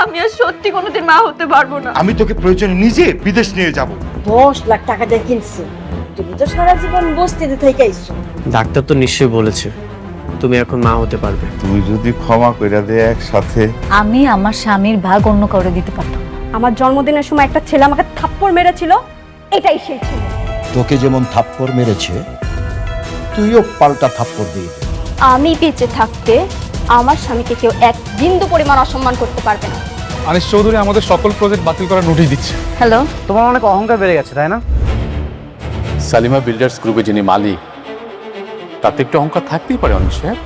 আমি আর সত্যি কোনোদিন মা হতে পারবো না। আমি তোকে প্রয়োজনে নিজে বিদেশ নিয়ে যাব। 10 লাখ টাকা দিয়ে কিনছি, তুমি তো সারা জীবন বস্তিতে থেকে আইছো। ডাক্তার তো নিশ্চয়ই বলেছে তুমি এখন মা হতে পারবে। তুই যদি ক্ষমা কইরা দে একসাথে। আমি আমার স্বামীর ভাগ অন্য কাউরে দিতে পারতাম না। আমার জন্মদিনের সময় একটা ছেলে আমাকে থাপ্পড় মেরেছিল, এটাই সেই ছেলে। তোকে যেমন থাপ্পড় মেরেছে তুইও পাল্টা থাপ্পড় দিয়ে দে। আমি বেঁচে থাকতে আমার স্বামীকে কেউ এক বিন্দু পরিমাণ অসম্মান করতে পারবে না। আনিস চৌধুরী আমাদের সকল প্রজেক্ট বাতিল করার নোটিশ দিচ্ছে। হ্যালো, তোমার অনেক অহংকার বেড়ে গেছে তাই না? সালিমা বিল্ডার্স গ্রুপে যিনি মালিক, তাতে একটু অহংকার থাকতেই পারে অনিশ সাহেব।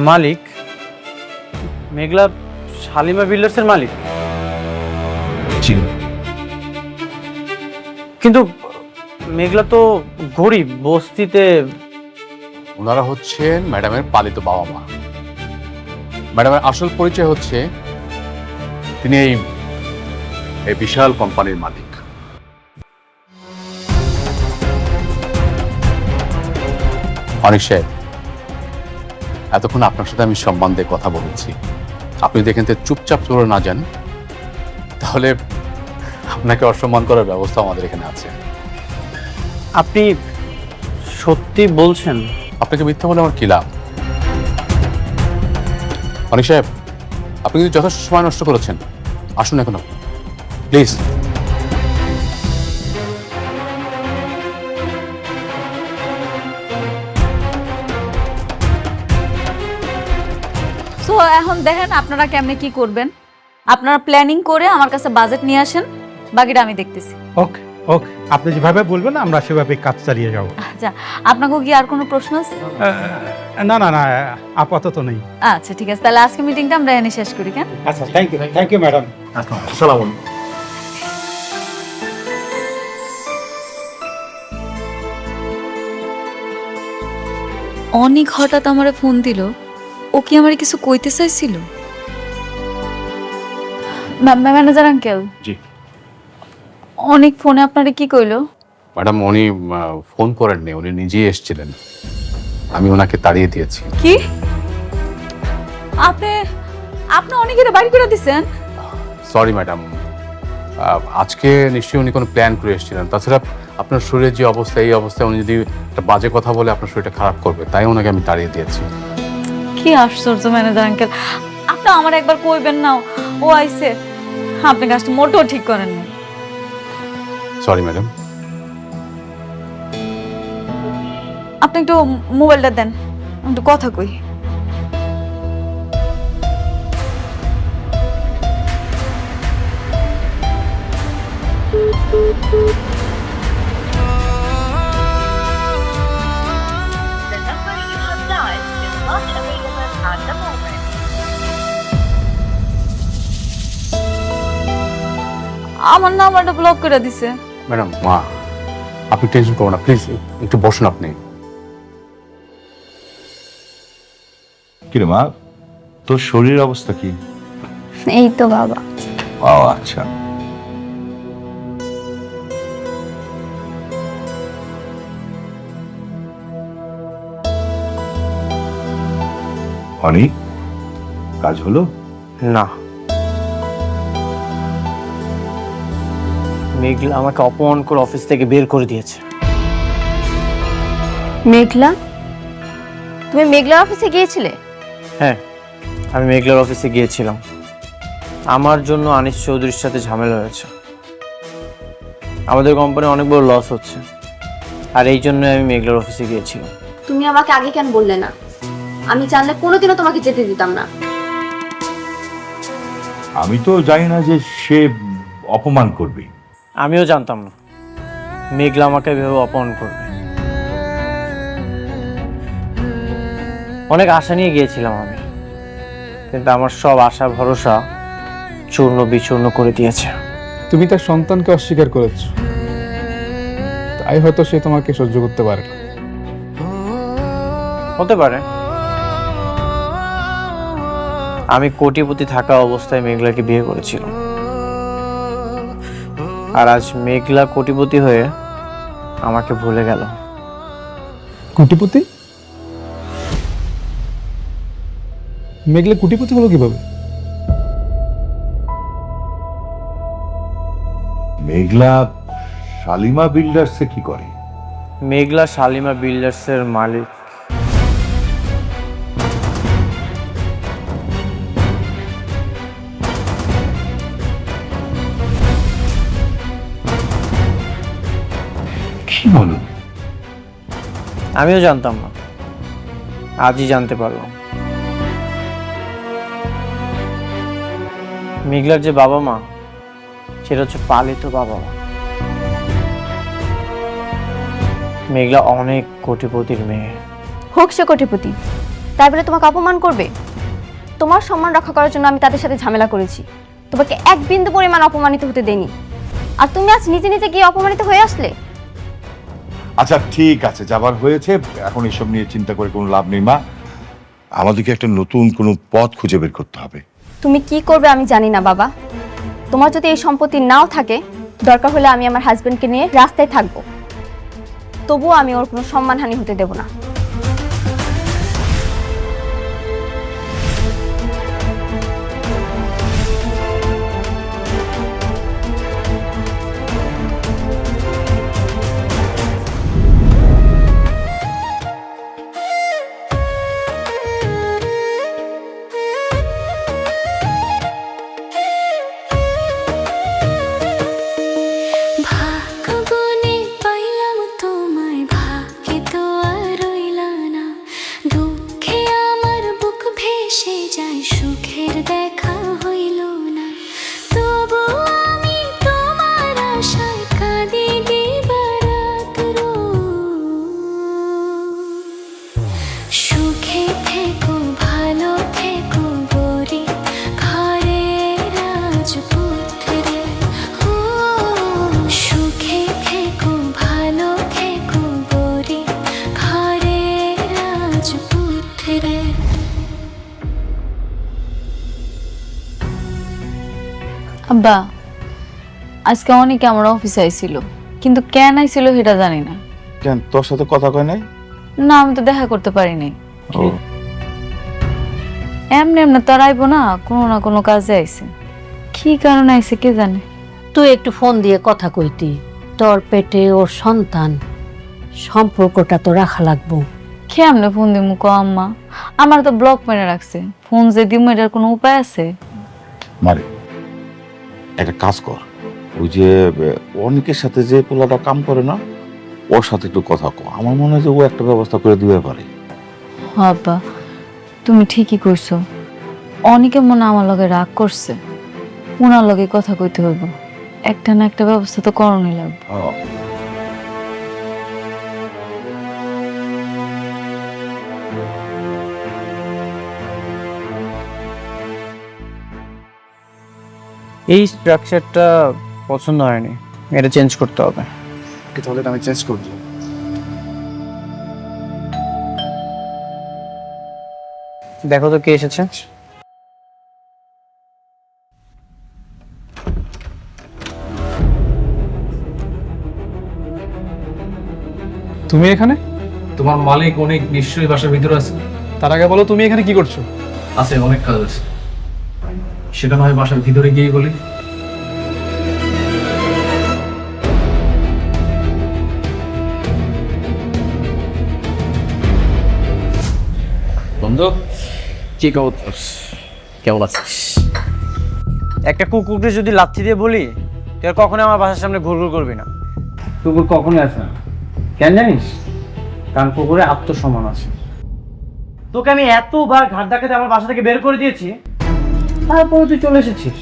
মালিক মেঘলা শালিমা বিল্ডার্সের মালিক? কিন্তু মেঘলা তো গরিব, বস্তিতে। ওনারা হচ্ছেন ম্যাডামের পালিত বাবা মা। ম্যাডামের আসল পরিচয় হচ্ছে তিনি এই বিশাল কোম্পানির মালিক। অনিশ সাহেব, এতক্ষণ আপনার সাথে আমি সম্মান দিয়ে কথা বলেছি, আপনি দেখেন তো চুপচাপ চলে না যান, তাহলে আপনাকে অসম্মান করার ব্যবস্থা আমাদের এখানে আছে। আপনি সত্যি বলছেন? আপনাকে মিথ্যা বলে আমার কি লাভ? অনিক সাহেব, আপনি কিন্তু যথেষ্ট সময় নষ্ট করেছেন, আসুন এখন প্লিজ। সো এখন দেখেন আপনারা কেমনে কি করবেন। আপনারা প্ল্যানিং করে আমার কাছে বাজেট নিয়ে আসেন, বাকিটা আমি দেখতেছি। ওকে ওকে, আপনি যেভাবে বলবেন আমরা সেভাবে কাজ চালিয়ে যাব। আচ্ছা, আপনাকে কি আর কোনো প্রশ্ন আছে? না না না, আপাতত নেই। আচ্ছা ঠিক আছে, তাহলে আজকে মিটিংটা আমরা এখানে শেষ করি। কেন? আচ্ছা, থ্যাংক ইউ ম্যাডাম। আসসালামু আলাইকুম। অনেক হঠাৎ আমারে ফোন দিল, ও কি আমারে কিছু কইতে চাইছিল? Manager uncle. জি অনেক ফোনে আপনারে কি কইলো? ম্যাডাম, উনি ফোন করেননি, উনি নিজেই এসেছিলেন, আমি ওনাকে তাড়িয়ে দিয়েছি। কি আপনি আপনি অনেকের বাড়ি করে দিছেন? সরি ম্যাডাম, আজকে নিশ্চয়ই উনি কোনো প্ল্যান করে এসেছিলেন। তাছাড়া আপনার শরীরের যে অবস্থা, এই অবস্থায় উনি যদি একটা বাজে কথা বলে আপনার শরীরটা খারাপ করবে, তাই ওনাকে আমি তাড়িয়ে দিয়েছি। কি আশ্চর্য ম্যানেজার আঙ্কেল, আপনি আমার একবার কইবেন না ও আইছে? আপনি কাজটা মোটেও ঠিক করেন না। Sorry madam. আপনি একটু মোবাইলটা দেন, একটু কথা কই। আমার নাম্বারটা ব্লক করে দিছে। ম্যাডাম, মা আপনি টেনশন করবেন না, প্লিজ একটু বসুন আপনি। কিরে মা, তোর শরীরের অবস্থা কি? এই তো বাবা। ও আচ্ছা। অনেক কাজ হলো না, মেঘলা আমাকে অপমান করে অফিস থেকে বের করে দিয়েছে। মেঘলা, তুমি মেঘলার অফিসে গিয়েছিলে? হ্যাঁ, আমি মেঘলার অফিসে গিয়েছিলাম। আমার জন্য আনিস চৌধুরীর সাথে ঝামেলা হয়েছে। আমাদের কোম্পানি অনেক বড় লস হচ্ছে, আর এই জন্য আমি মেঘলার অফিসে গিয়েছিলাম। তুমি আমাকে আগে কেন বললে না? আমি জানলে কোনোদিনও তোমাকে যেতে দিতাম না। আমি তো জানি না যে সে অপমান করবে। আমিও জানতাম না মেঘলা আমাকে এভাবে অপমান করবে। অনেক আশা নিয়ে গিয়েছিলাম আমি, কিন্তু আমার সব আশা ভরসা চূর্ণ বিচূর্ণ করে দিয়েছে। তুমি তার সন্তানকে অস্বীকার করেছ, তাই হয়তো সে তোমাকে সহ্য করতে পারে না। হতে পারে। আমি কোটিপতি থাকা অবস্থায় মেঘলাকে বিয়ে করেছিলাম, আর আজ মেঘলা কোটিপতি হয়ে আমাকে ভুলে গেল। কোটিপতি? মেঘলা কুটিপতি হলো কিভাবে? মেঘলা শালিমা বিল্ডার্সে কি করে? মেঘলা শালিমা বিল্ডার্সের মালিক। কি বলো? আমিও জানতাম না, আজই জানতে পারলাম। মেঘলার যে বাবা মা, সেটা হচ্ছে পালিত বাবা মা। মেঘলা অনেক কোটিপতির মেয়ে। হোক সে কোটিপতি, তাই বলে তোমাকে অপমান করবে? তোমার সম্মান রক্ষা করার জন্য আমি তাদের সাথে ঝামেলা করেছি, তোমাকে এক বিন্দু পরিমাণ অপমানিত হতে দেইনি। আর তুমি আজ নিজে নিজে গিয়ে অপমানিত হয়ে আসলে। আচ্ছা ঠিক আছে, যাবার হয়েছে, এখন এসব নিয়ে চিন্তা করে কোনো লাভ নেই মা। আমাদেরকে একটা নতুন কোনো পথ খুঁজে বের করতে হবে। তুমি কি করবে আমি জানি না বাবা। তোমার যদি এই সম্পত্তি নাও থাকে, দরকার হলে আমি আমার হাজবেন্ডকে নিয়ে রাস্তায় থাকবো, তবুও আমি ওর কোনো সম্মানহানি হতে দেব না। আব্বা, আজকে অনেকে আমার অফিসে আইছিল, কিন্তু কেন আইছিল সেটা জানি না। কেন, তোর সাথে কথা কয় নাই? না, আমি তো দেখা করতে পারিনি। এমনি এমনি তো আর আইবো না, কোনো না কোনো কাজে আইছে। কি কারণে আইছে কে জানে। তুই একটু ফোন দিয়ে কথা কইতি, তোর পেটে ওর সন্তান, সম্পর্কটা তো রাখা লাগবো। কেমনে ফোন দিমু কো আম্মা? আমার তো ব্লক মেরে রাখছে, ফোন যে দিমু এটার কোনো উপায় আছে? মারে একটা কাজ কর, ওই যে অনেকের সাথে যে পোলাটা কাম করে না, ওর সাথে একটু কথা কো। আমার মনে হয় যে ও একটা ব্যবস্থা করে দিতে পারে। আব্বা, তুমি ঠিকই কইছো। অনেকে মনে আমার লগে রাগ করছে, ওনার লগে কথা কইতে হইব। একটা না একটা ব্যবস্থা তো করণই লাগবে। এই স্ট্রাকচারটা পছন্দ হয়নি, এটা চেঞ্জ করতে হবে। তাহলে আমি চেঞ্জ করব। দেখো তো কে এসেছে। তুমি এখানে? তোমার মালিক অনেক নিশ্চয়ই বাসার ভিতরে আছে। তার আগে বলো তুমি এখানে কি করছো? আছে, অনেক কাজ আছে, সেটা নয় বাসার ভিতরে গিয়ে বলি। বন্ধু, কি খবর? কেমন আছিস? একটা কুকুরকে যদি লাথি দিয়ে বলি তুই আর কখনোই আমার বাসার সামনে ঘুরঘুর করবি না, কুকুর কখনোই আসে না। কেন জানিস? কারণ কুকুরে আত্মসম্মান আছে। তোকে আমি এতবার ঘাট ধাক্কাতে আমার বাসা থেকে বের করে দিয়েছি, তারপরে তুই চলে এসেছিস।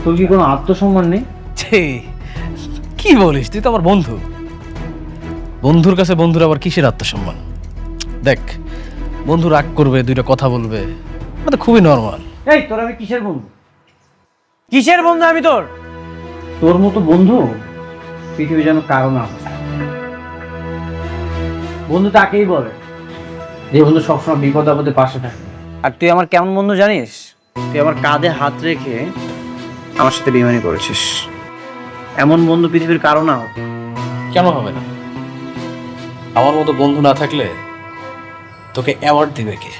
তোর কি কোনো আত্মসম্মান নেই? কি বলিস? তুই তো আমার বন্ধু। বন্ধুর কাছে বন্ধুর আবার কিসের আত্মসম্মান? দেখ, বন্ধু রাগ করবে, দুইটা কথা বলবে, এটা খুবই নর্মাল। এই তোর আমি কিসের বন্ধু? কিসের বন্ধু আমি তোর? তোর মতো বন্ধু পৃথিবী যেন কারো না হয়। বন্ধু তাকেই বলে যে বন্ধু সবসময় বিপদ আপদে পাশে থাকে। আর তুই আমার কেমন বন্ধু জানিস? তুই আমার কাঁধে হাত রেখে আমার সাথে বেইমানি করেছিস। এমন বন্ধু পৃথিবীর কারো না হোক। কেন হবে না? আমার মতো বন্ধু না থাকলে তোকে অ্যাওয়ার্ড দিবে কে?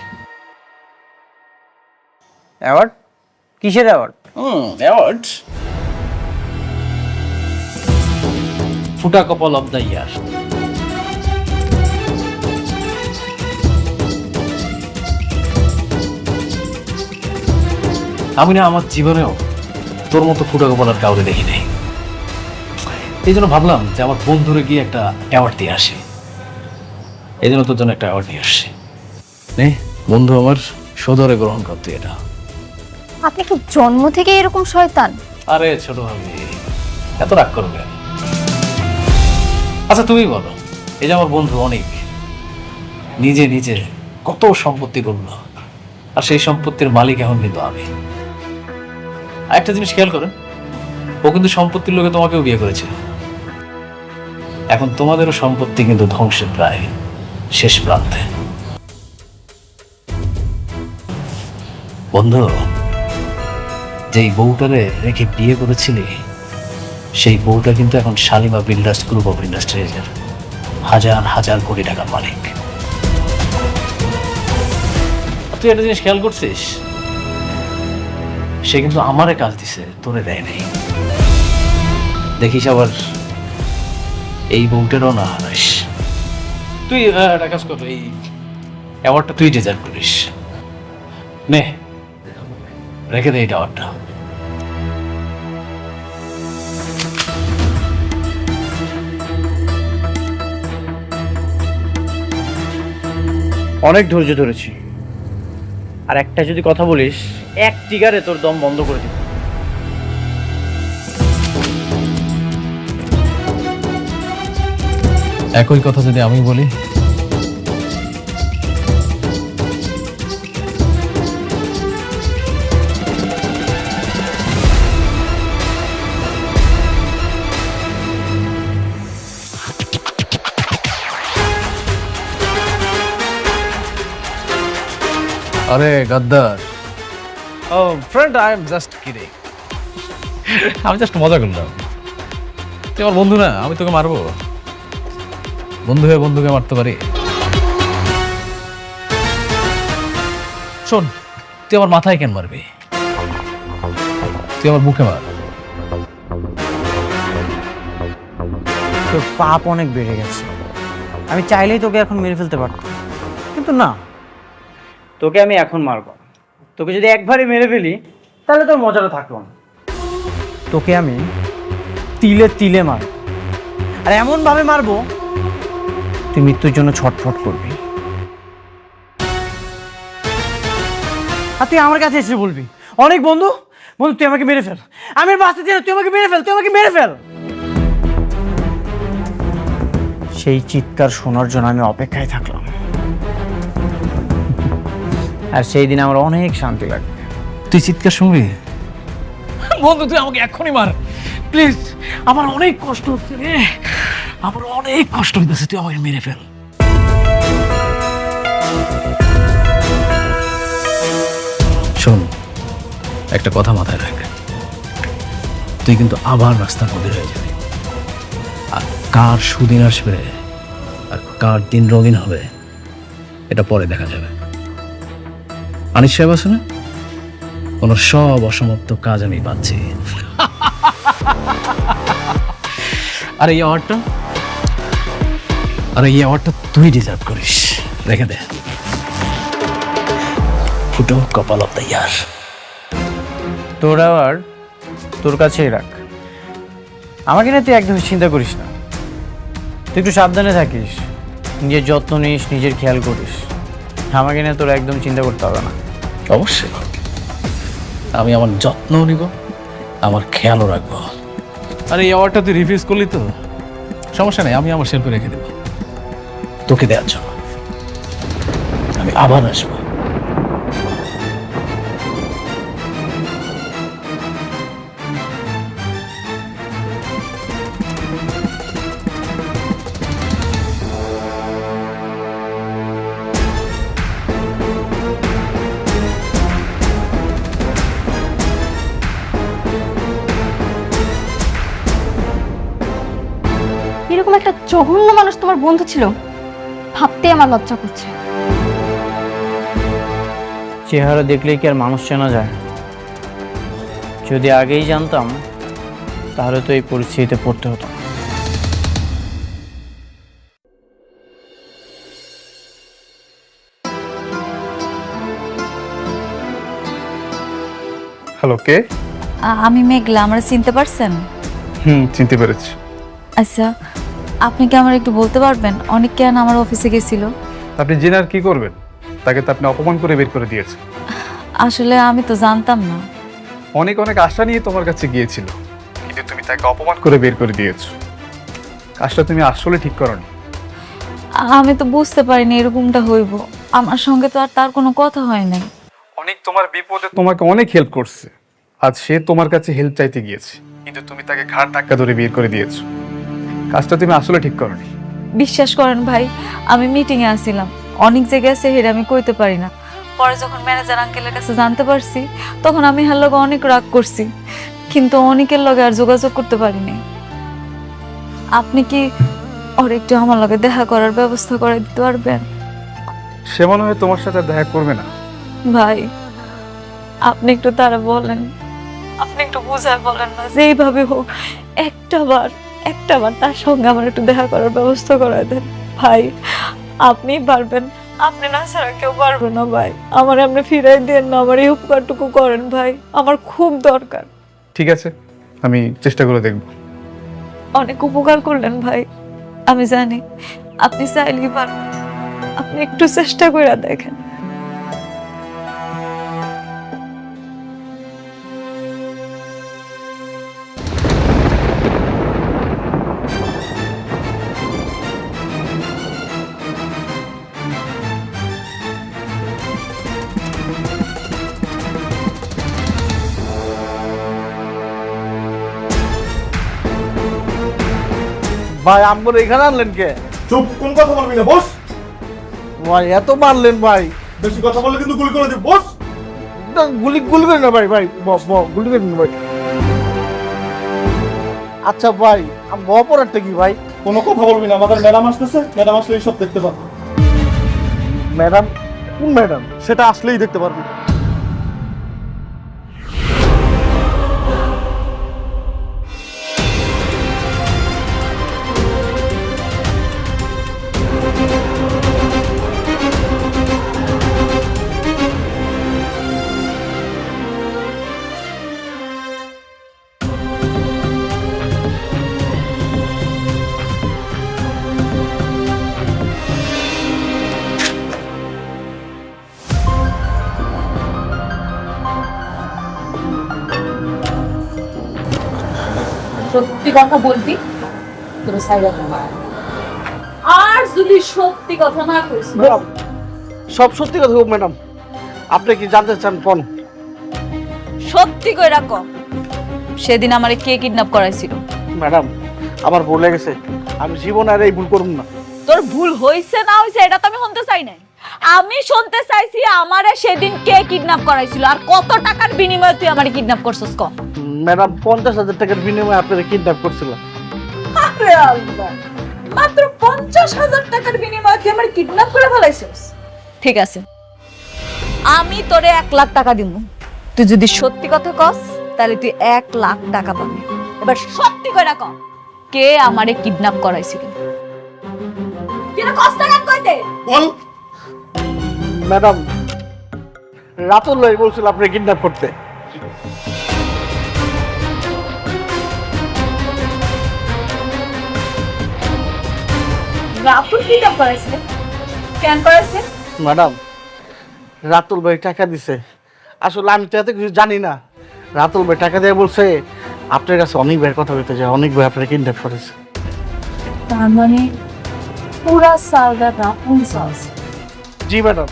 অ্যাওয়ার্ড? কিসের অ্যাওয়ার্ড? অ্যাওয়ার্ড ফুটা কপাল অফ দ্য ইয়ার। আমি না আমার জীবনেও তোর মতো ফুটা কপাল আর কাউরে দেখি নাই। এই জন্য ভাবলাম যে আমার বন্ধুরে গিয়ে একটা অ্যাওয়ার্ড দিয়ে আসি। এই জন্য তোর জন্য একটা অ্যাওয়ার্ড নিয়ে আসছি। নে বন্ধু আমার, সদরে গ্রহণ করতে এটা। আপনি কি জন্ম থেকে এরকম শয়তান? আরে ছোট ভাবি, এত রাগ করবে? আচ্ছা তুমি বলো, এই যে আমার বন্ধু অনেক নিজে নিজে কত সম্পত্তি করলো, আর সেই সম্পত্তির মালিক এখন কিন্তু আমি। আর একটা জিনিস খেয়াল করেন, ও কিন্তু সম্পত্তির লোকে তোমাকেও বিয়ে করেছে। এখন তোমাদেরও সম্পত্তি কিন্তু ধ্বংসের প্রায় শেষ প্রান্তে। বন্ধু, যেই বউটারে রেখে বিয়ে করেছিলি, সেই বউটা কিন্তু এখন শালিমা বিল্ডার্স গ্রুপ অফ ইন্ডাস্ট্রিজের হাজার হাজার কোটি টাকার মালিক। তুই একটা জিনিস খেয়াল করছিস, সে কিন্তু আমারে কাজ দিছে, তোরে দেয় নাই। দেখিস আবার এই বউটারও না হারাইস। তুই একটা কাজ কর, এই অ্যাওয়ার্ডটা তুই ডিজার্ভ করিস। নে রেখে দে এই অ্যাওয়ার্ডটা। অনেক ধৈর্য ধরেছি, আর একটা যদি কথা বলিস, এক টিগারে তোর দম বন্ধ করে দিব। একই কথা যদি আমি বলি, আরে গাদ্দার। Oh friend, I am just kidding. আমি জাস্ট মজা করলাম। তুই আমার বন্ধু না, আমি তোকে মারবো? বন্ধু হয়ে বন্ধুকে মারতে পারি? শোন, তুই আমার মাথায় কেন মারবি? তুই আমার বুকে মার। তোর পাপ অনেক বেড়ে গেছে। আমি চাইলেই তোকে এখন মেরে ফেলতে পারতাম, কিন্তু না, তোকে আমি এখন মারবো। তোকে যদি একবারে মেরে ফেলি, তাহলে তোর মজাটা থাকলো না। তোকে আমি তিলে তিলে মারবো, আর এমন ভাবে মারবো তুই মৃত্যুর জন্য ছটফট করবি। আর তুই আমার কাছে এসে বলবি, অনেক বন্ধু বন্ধু তুই আমাকে মেরে ফেল, আমি বাঁচতে চাই না, তুই আমাকে মেরে ফেল, তুই আমাকে মেরে ফেল। সেই চিৎকার শোনার জন্য আমি অপেক্ষায় থাকলাম, আর সেই দিন আমার অনেক শান্তি লাগবে। তুই চিৎকার শুনবি? বন্ধু তুই আমাকে এখনই মার প্লিজ, আমার অনেক কষ্ট হচ্ছে রে, আমার অনেক কষ্ট হইতেছে, তুই আমাকে মেরে ফেল। শোন, একটা কথা মাথায় রাখ, তুই কিন্তু আবার রাস্তার মধ্যে হয়ে যাবি। আর কার সুদিন আসবে আর কার দিন রঙিন হবে এটা পরে দেখা যাবে। আনিস সাহেব আছে না, ওনার সব অসমাপ্ত কাজ আমি পাচ্ছি। আর এই অ্যাওয়ার্ডটা তুই ডিজার্ভ করিস, রেখে দে। ফুটো কপাল অফ দ্য ইয়ার। তোর অ্যাওয়ার্ড তোর কাছেই রাখ, আমাকে না তুই একদম চিন্তা করিস না। তুই একটু সাবধানে থাকিস, নিজের যত্ন নিস, নিজের খেয়াল করিস। আমাকে নিয়ে তোর একদম চিন্তা করতে হবে না। অবশ্যই আমি আমার যত্ন নিব, আমার খেয়ালও রাখবো। আর এই অ্যাওয়ার্ডটা তুই রিফিউজ করলি তো সমস্যা নেই, আমি আমার শিল্পে রেখে দেব তোকে দেওয়ার জন্য। আমি আবার আসবো। এরকম একটা জঘন্য মানুষ তোমার বন্ধু ছিল, ভাবতে আমার লজ্জা করছে। চেহারা দেখলেই কি আর মানুষ চেনা যায়? যদি আগেই জানতাম তাহলে তো এই পরিস্থিতিতে পড়তে হতো না। হ্যালো, কে? আমি মেঘলা, আমরা চিনতে পারছেন? চিনতে পেরেছি। আচ্ছা, আপনি কি আমার একটু বলতে পারবেন অনেক কেন আমার অফিসে গেছিল? আপনি জেনে আর কি করবেন? তাকে তো আপনি অপমান করে বের করে দিয়েছেন। আসলে আমি তো জানতাম না। অনেক অনেক আশা নিয়ে তোমার কাছে গিয়েছিল, কিন্তু তুমি তাকে অপমান করে বের করে দিয়েছো। কাজটা তুমি আসলে ঠিক করনি। আমি তো বুঝতে পারিনি এরকমটা হইব। আমার সঙ্গে তো আর তার কোনো কথা হয় নাই। অনেক তোমার বিপদে তোমাকে অনেক হেল্প করছে, আজ সে তোমার কাছে হেল্প চাইতে গিয়েছে, কিন্তু তুমি তাকে ঘাড় ধাক্কা ধরে বের করে দিয়েছো। কাজটা তুমি আসলে ঠিক করনি। বিশ্বাস করেন ভাই, আমি মিটিংয়ে আসছিলাম, অনেক জায়গায় আছে হেরে আমি কইতে পারি না। পরে যখন ম্যানেজার আঙ্কেলের কাছে জানতে পারছি, তখন আমি হার লগে অনেক রাগ করছি, কিন্তু অনেকের লগে আর যোগাযোগ করতে পারিনি। আপনি কি ওর একটু আমার লগে দেখা করার ব্যবস্থা করে দিতে পারবেন? সে মনে হয় তোমার সাথে আর দেখা করবে না। ভাই, আপনি একটু তারা বলেন, আপনি একটু বুঝায় বলেন না, যে এইভাবে হোক একটাবার তার সঙ্গে আমার একটু দেখা করার ব্যবস্থা করে দেন ভাই। আপনি পারবেন, আপনি না ছাড়া কেউ পারবে না ভাই। আমার আপনি ফিরাই দেন না, আমার এই উপকারটুকু করেন ভাই, আমার খুব দরকার। ঠিক আছে, আমি চেষ্টা করে দেখব। অনেক উপকার করলেন ভাই, আমি জানি আপনি চাইলেই পারবেন, আপনি একটু চেষ্টা করে দেখেন। ভাই আমগর এখানে আনলেন কে? চুপ, কোন কথা বলবি না, বস। ভাই এত মারলেন ভাই, বেশি কথা বললে কিন্তু গুলি করে দিই, বস। গুলি করেন না ভাই, গুলি করেন না ভাই। আচ্ছা ভাই, অপরাধটা কি ভাই? কোনো কথা বলবি না, আমাদের ম্যাডাম আসতেছে, ম্যাডাম আসলে সব দেখতে পারবে। ম্যাডাম? কোন ম্যাডাম? সেটা আসলেই দেখতে পারবি। সত্যি কথা বলবি তোর সাইডে, আর যদি সত্যি কথা না কইস ম্যাডাম, সব সত্যি কথা হোক ম্যাডাম। আপনি কি জানতে চান কোন? সত্যি কইরা কম, সেদিন আমারে কে কিডন্যাপ করাইছিল? ম্যাডাম, আমার ভুল হয়ে গেছে, আমি জীবনে আর এই ভুল করব না। তোর ভুল হইছে না হইছে এটা তো আমি শুনতে চাই নাই। আমি শুনতে চাইছি আমারে সেদিন কে কিডন্যাপ করাইছিল, আর কত টাকার বিনিময়ে তুই আমারে কিডন্যাপ করছস ক? ম্যাডাম, 50,000 টাকার বিনিময়ে আপনারা কিডন্যাপ করছিলাম। আরে আল্লাহ, মাত্র 50,000 টাকার বিনিময়ে তুই আমারে কিডন্যাপ করে ফেলাইছস? ঠিক আছে, আমি তোরে 1 লাখ টাকা দিব, তুই যদি সত্যি কথা কস তাহলে তুই 1 লাখ টাকা পাবি। এবার সত্যি কইরা ক, কে আমারে কিডন্যাপ করাইছিল? কিনা কষ্ট টাকা কইতে বল। ম্যাডাম, রাতুল ভাই বলছিল আপনি কিডন্যাপ করতে। রাতুল কিডন্যাপ করাইছিল? কেন করাইছে? ম্যাডাম, রাতুল ভাই টাকা দিছে। আসলে আমি তো এত কিছু জানি না। রাতুল ভাই টাকা দিয়ে বলছে আপনার কাছে অনেক ভাইয়ের কথা বলতে যায়, অনেক ভাই আপনার কিডন্যাপ করেছে। তার মানে পুরা সালটা রাতুল সালস। জি ম্যাডাম।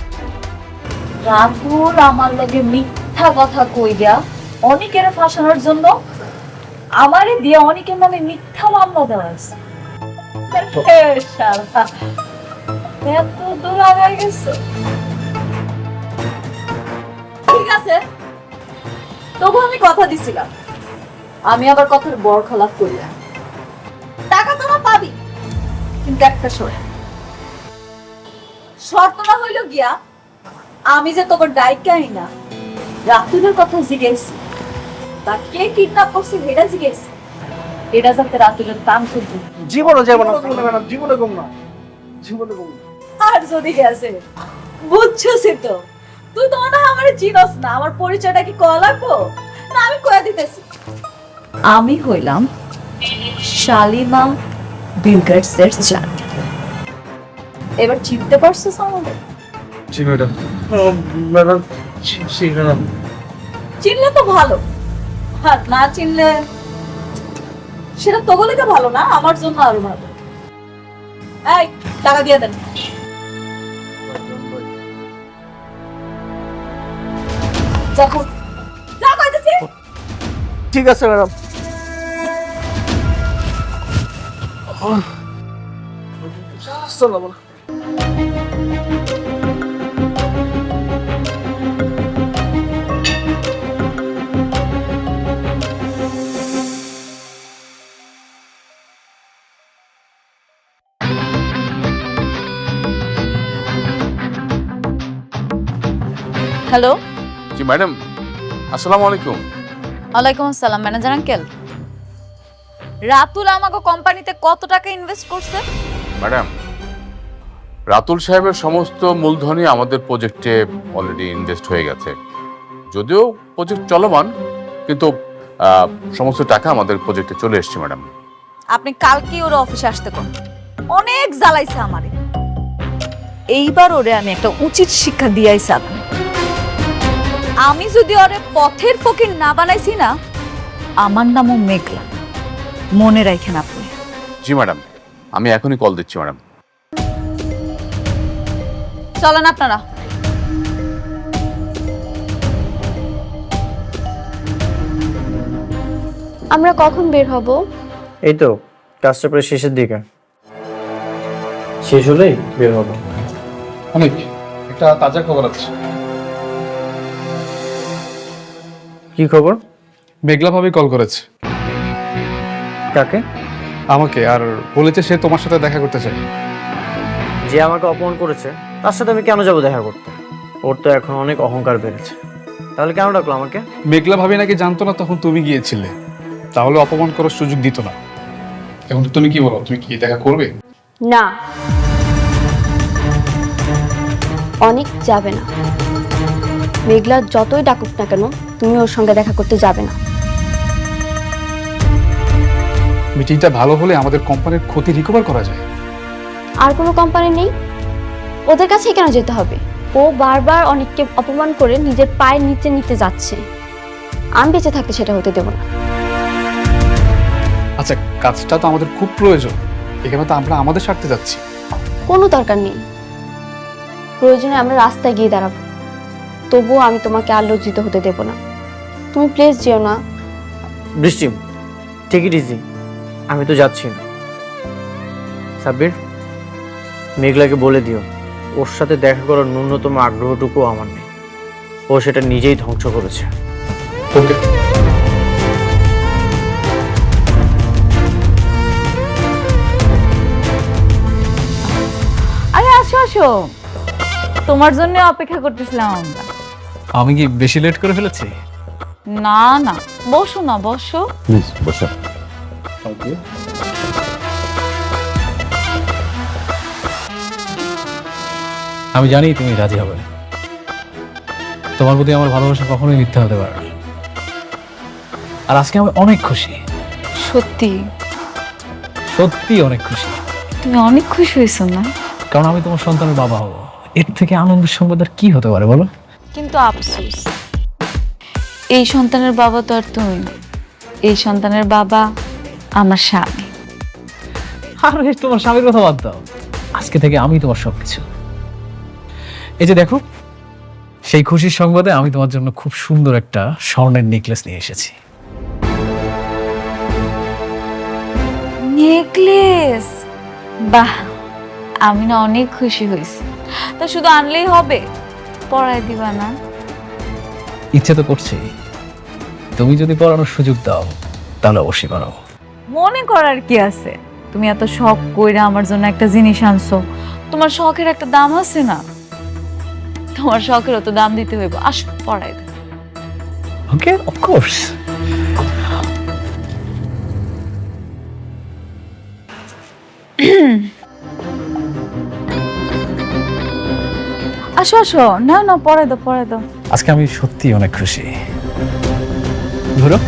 রাতুল আমার লগে মিথ্যা কথা কইয়া অনেকের ফাঁসানোর জন্য আমারে দিয়ে অনেকের নামে মিথ্যা মামলা দেওয়া হয়েছে। এত দূর আগায় গেছে। ঠিক আছে, তবু আমি কথা দিছিলাম, আমি আবার কথার বড় খেলাপ করিলাম। টাকা তোমার পাবি, কিন্তু একটা শর্তটা হইল গিয়া আমি যে তোকে ডাইকাই না রাতুলের কথা জিজ্ঞেস তা কে কিডন্যাপ করছে এটা জিজ্ঞেস এটা যাতে রাতুলের কাম করবে জীবনও যাবো না ম্যাডাম, জীবনে কম না, জীবনে কম না। আর যদি গেছে বুঝছসি তো, তুই তো মনে হয় আমার চিনস না, আমার পরিচয়টা কি কয়া লাগবো না? আমি কয়া দিতেছি, আমি হইলাম শালিমা বিলগেটসের চান। এবার চিনতে পারছিস আমাদের? জি ম্যাডাম। ম্যাডাম ম্যাডাম, চিনলে তো ভালো, আর না চিনলে সেটা তো বলে ভালো না, আমার জন্য আরো ভালো। এই টাকা দিয়ে দেন। যাবো যা কইতেছি। ঠিক আছে ম্যাডাম। চলো বলো। হ্যালো, জি ম্যাডাম, আসসালামু আলাইকুম। ওয়ালাইকুম আসসালাম। ম্যানেজার আঙ্কেল, রাতুল আমাকে কোম্পানিতে কত টাকা ইনভেস্ট করছে? ম্যাডাম, রাতুল সাহেবের সমস্ত মূলধনই আমাদের প্রজেক্টে অলরেডি ইনভেস্ট হয়ে গেছে। যদিও প্রজেক্ট চলমান, কিন্তু সমস্ত টাকা আমাদের প্রজেক্টে চলে এসেছে ম্যাডাম। আপনি কালকে ওর অফিসে আসতে কোন, অনেক জ্বালাইছে আমারে। এইবার ওরে আমি একটা উচিত শিক্ষা দিয়াইছি। আমি যদি ওরে পথের ফকির না বানাইছি না, আমার নামও মেঘলা, মনে রাখেন আপনি। জি ম্যাডাম, আমি এখনই কল দিচ্ছি ম্যাডাম। চলেন আপনারা। আমরা কখন বের হব? এই তো কাজটা প্রায় শেষের দিকে, শেষ হলেই বের হবো। অনেক একটা তাজা খবর আছে। কি খবর? মেঘলা ভাবি কল করেছে কাকে? আমাকে, আর বলেছে সে তোমার সাথে দেখা করতে চায়। যে আমাকে অপমান করেছে তার সাথে আমি কেন যাব দেখা করতে? ওর তো এখন অনেক অহংকার বেড়েছে, তাহলে কেন ডাকলো আমাকে? মেঘলা ভাবি নাকি জানতো না তখন তুমি গিয়েছিলে, তাহলে অপমান করার সুযোগ দিত না। এখন তুমি কি বলো, তুমি কি দেখা করবে? না, অনেক যাবে না। মেঘলা যতই ডাকুক না কেন, তুমি ওর সঙ্গে দেখা করতে যাবে না। মিটিংটা ভালো হলে আমাদের কোম্পানির ক্ষতি রিকভার করা যায়। আর কোনো কোম্পানি নেই, ওদের কাছে কেন যেতে হবে? ও বারবার অনেককে অপমান করে নিজের পায়ের নিচে নিতে যাচ্ছে। আমি বেঁচে থাকতে সেটা হতে দেব না। আচ্ছা, কাজটা তো আমাদের খুব প্রয়োজন, এখানে তো আমরা আমাদের স্বার্থে যাচ্ছি। কোনো দরকার নেই, প্রয়োজনে আমরা রাস্তায় গিয়ে দাঁড়াবো, তবুও আমি তোমাকে আর লজ্জিত হতে দেব না। তুমি প্লিজ যেও না। বৃষ্টি, টেক ইট ইজি, আমি তো যাচ্ছি না। সাব্বির, মেঘলাকে বলে দিও ওর সাথে দেখা করার ন্যূনতম আগ্রহটুকু আমার নেই। ও সেটা নিজেই ধ্বংস করেছে। ওকে। আরে আসো আসো, তোমার জন্য অপেক্ষা করতেছিলাম আমরা। আমি কি বেশি লেট করে ফেলেছি? না না, বসো না, বসো। প্লিজ বসো। আমি জানি তুমি রাজি হবে। তোমার প্রতি আমার ভালোবাসা কখনোই মিথ্যা হতে পারে না। আর আজকে আমি অনেক খুশি, সত্যি? সত্যি অনেক খুশি। তুমি অনেক খুশি হয়েছো না? কারণ আমি তোমার সন্তানের বাবা হব। এর থেকে আনন্দের সংবাদ আর কি হতে পারে বলো? কিন্তু আফসোস, এই সন্তানের বাবা তো আর তুমি না, এই সন্তানের বাবা আমার স্বামী। আর তোমার স্বামীর কথা বাদ দাও, আজকে থেকে আমি তোমার সবকিছু। এই যে দেখো, সেই খুশির সংবাদে আমি তোমার জন্য খুব সুন্দর একটা স্বর্ণের নেকলেস নিয়ে এসেছি। নেকলেস? বাহ, আমি না অনেক খুশি হয়েছি। তা শুধু আনলেই হবে, পরায় দিবা না? ইচ্ছে তো করছি, তুমি যদি পড়ানোর সুযোগ দাও তাহলে অবশ্যই পড়াবো। মনে করার কি আছে? তুমি এত শখ কইরা আমার জন্য একটা জিনিস আনছো, তোমার শখের একটা দাম আছে না? তোমার শখেরও তো দাম দিতে হইব, আসো পড়াই দাও। ওকে, অফকোর্স। আসো আসো, না না পড়াই দাও পড়াই দাও। আজকে আমি সত্যি অনেক খুশি। ধরো